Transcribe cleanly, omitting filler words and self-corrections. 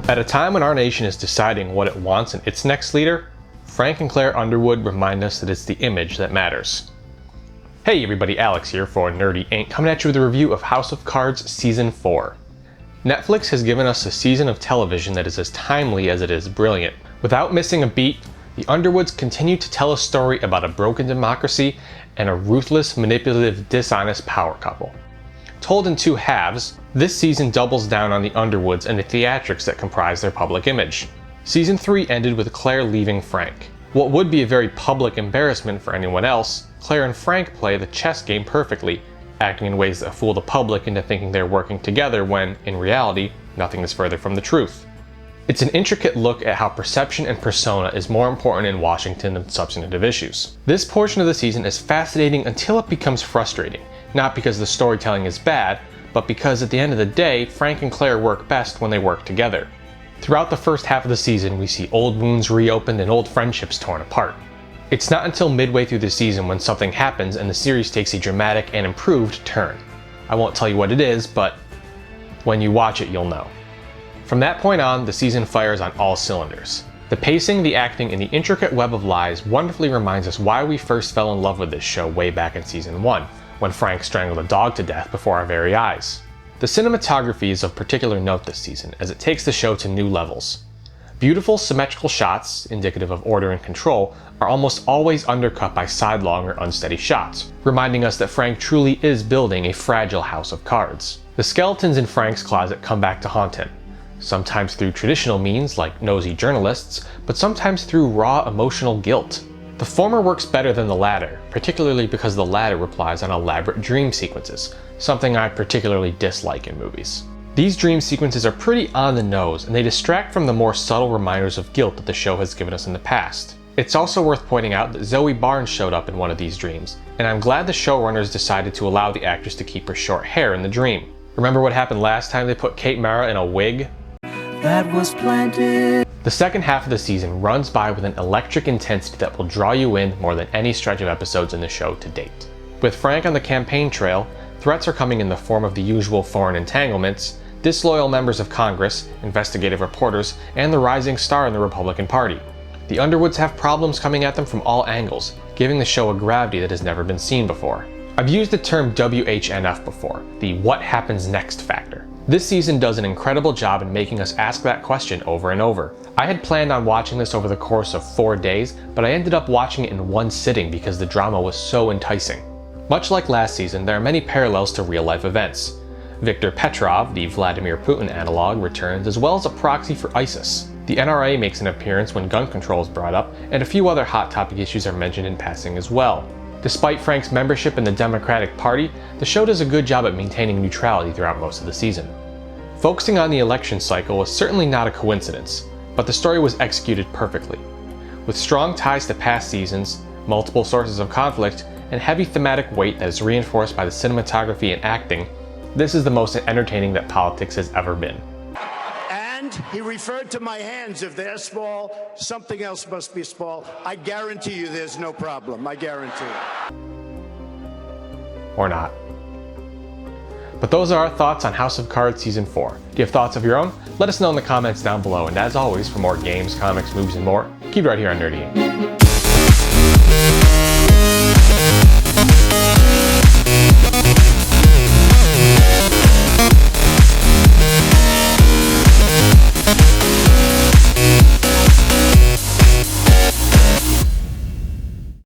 At a time when our nation is deciding what it wants in its next leader, Frank and Claire Underwood remind us that it's the image that matters. Hey everybody, Alex here for Nerdy Inc. coming at you with a review of House of Cards Season 4. Netflix has given us a season of television that is as timely as it is brilliant. Without missing a beat, the Underwoods continue to tell a story about a broken democracy and a ruthless, manipulative, dishonest power couple. Told in two halves, this season doubles down on the Underwoods and the theatrics that comprise their public image. Season 3 ended with Claire leaving Frank. What would be a very public embarrassment for anyone else, Claire and Frank play the chess game perfectly, acting in ways that fool the public into thinking they're working together when, in reality, nothing is further from the truth. It's an intricate look at how perception and persona is more important in Washington than substantive issues. This portion of the season is fascinating until it becomes frustrating, not because the storytelling is bad, but because at the end of the day, Frank and Claire work best when they work together. Throughout the first half of the season, we see old wounds reopened and old friendships torn apart. It's not until midway through the season when something happens and the series takes a dramatic and improved turn. I won't tell you what it is, but when you watch it, you'll know. From that point on, the season fires on all cylinders. The pacing, the acting, and the intricate web of lies wonderfully reminds us why we first fell in love with this show way back in Season 1, when Frank strangled a dog to death before our very eyes. The cinematography is of particular note this season, as it takes the show to new levels. Beautiful, symmetrical shots, indicative of order and control, are almost always undercut by sidelong or unsteady shots, reminding us that Frank truly is building a fragile house of cards. The skeletons in Frank's closet come back to haunt him, sometimes through traditional means like nosy journalists, but sometimes through raw emotional guilt. The former works better than the latter, particularly because the latter relies on elaborate dream sequences, something I particularly dislike in movies. These dream sequences are pretty on the nose, and they distract from the more subtle reminders of guilt that the show has given us in the past. It's also worth pointing out that Zoe Barnes showed up in one of these dreams, and I'm glad the showrunners decided to allow the actress to keep her short hair in the dream. Remember what happened last time they put Kate Mara in a wig? That was planted. The second half of the season runs by with an electric intensity that will draw you in more than any stretch of episodes in the show to date. With Frank on the campaign trail, threats are coming in the form of the usual foreign entanglements, disloyal members of Congress, investigative reporters, and the rising star in the Republican Party. The Underwoods have problems coming at them from all angles, giving the show a gravity that has never been seen before. I've used the term WHNF before, the what happens next factor. This season does an incredible job in making us ask that question over and over. I had planned on watching this over the course of 4 days, but I ended up watching it in one sitting because the drama was so enticing. Much like last season, there are many parallels to real-life events. Viktor Petrov, the Vladimir Putin analog, returns as well as a proxy for ISIS. The NRA makes an appearance when gun control is brought up, and a few other hot topic issues are mentioned in passing as well. Despite Frank's membership in the Democratic Party, the show does a good job at maintaining neutrality throughout most of the season. Focusing on the election cycle was certainly not a coincidence, but the story was executed perfectly. With strong ties to past seasons, multiple sources of conflict, and heavy thematic weight that is reinforced by the cinematography and acting, this is the most entertaining that politics has ever been. And he referred to my hands. If they're small, something else must be small. I guarantee you there's no problem. I guarantee it. Or not. But those are our thoughts on House of Cards Season 4. Do you have thoughts of your own? Let us know in the comments down below, and as always, for more games, comics, movies, and more, keep it right here on Nerdy Inc.